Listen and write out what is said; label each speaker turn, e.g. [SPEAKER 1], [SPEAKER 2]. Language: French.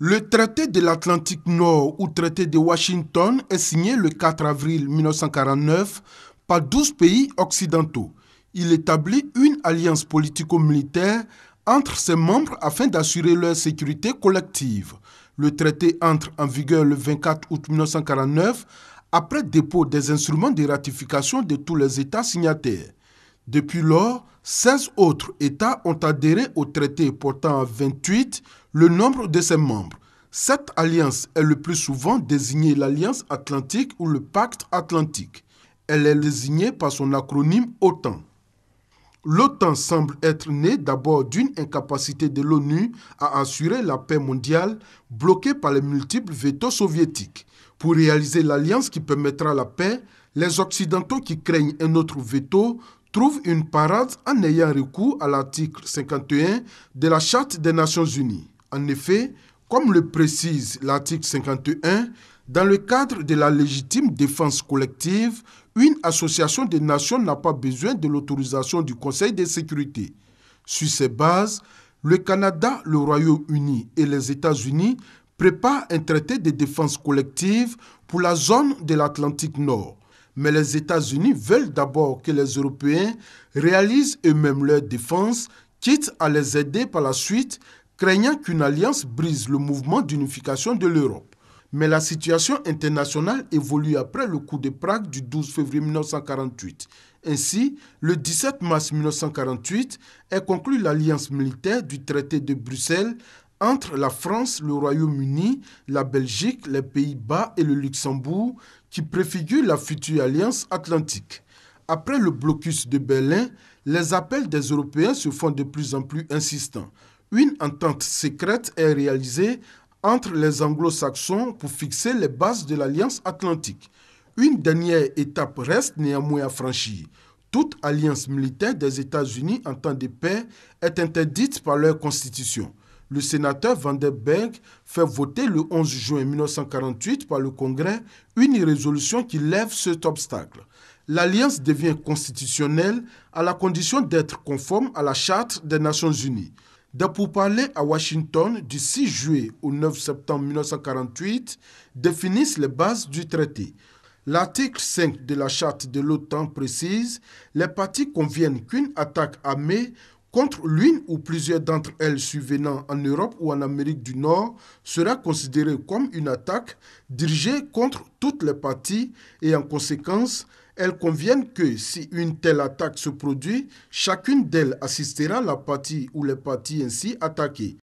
[SPEAKER 1] Le traité de l'Atlantique Nord ou traité de Washington est signé le 4 avril 1949 par 12 pays occidentaux. Il établit une alliance politico-militaire entre ses membres afin d'assurer leur sécurité collective. Le traité entre en vigueur le 24 août 1949 après dépôt des instruments de ratification de tous les États signataires. Depuis lors, 16 autres États ont adhéré au traité portant à 28 le nombre de ses membres. Cette alliance est le plus souvent désignée l'Alliance Atlantique ou le Pacte Atlantique. Elle est désignée par son acronyme OTAN. L'OTAN semble être née d'abord d'une incapacité de l'ONU à assurer la paix mondiale bloquée par les multiples vétos soviétiques. Pour réaliser l'alliance qui permettra la paix, les Occidentaux qui craignent un autre veto trouvent une parade en ayant recours à l'article 51 de la Charte des Nations Unies. En effet, comme le précise l'article 51, dans le cadre de la légitime défense collective, une association des nations n'a pas besoin de l'autorisation du Conseil de sécurité. Sur ces bases, le Canada, le Royaume-Uni et les États-Unis préparent un traité de défense collective pour la zone de l'Atlantique Nord. Mais les États-Unis veulent d'abord que les Européens réalisent eux-mêmes leur défense, quitte à les aider par la suite, craignant qu'une alliance brise le mouvement d'unification de l'Europe. Mais la situation internationale évolue après le coup de Prague du 12 février 1948. Ainsi, le 17 mars 1948 est conclue l'alliance militaire du traité de Bruxelles entre la France, le Royaume-Uni, la Belgique, les Pays-Bas et le Luxembourg, qui préfigure la future alliance atlantique. Après le blocus de Berlin, les appels des Européens se font de plus en plus insistants. Une entente secrète est réalisée entre les anglo-saxons pour fixer les bases de l'Alliance atlantique. Une dernière étape reste néanmoins à franchir. Toute alliance militaire des États-Unis en temps de paix est interdite par leur constitution. Le sénateur Vandenberg fait voter le 11 juin 1948 par le Congrès une résolution qui lève cet obstacle. L'alliance devient constitutionnelle à la condition d'être conforme à la Charte des Nations Unies. Des pourparlers à Washington du 6 juillet au 9 septembre 1948 définissent les bases du traité. L'article 5 de la Charte de l'OTAN précise « Les parties conviennent qu'une attaque armée contre l'une ou plusieurs d'entre elles survenant en Europe ou en Amérique du Nord sera considérée comme une attaque dirigée contre toutes les parties et en conséquence, elles conviennent que si une telle attaque se produit, chacune d'elles assistera la partie ou les parties ainsi attaquées.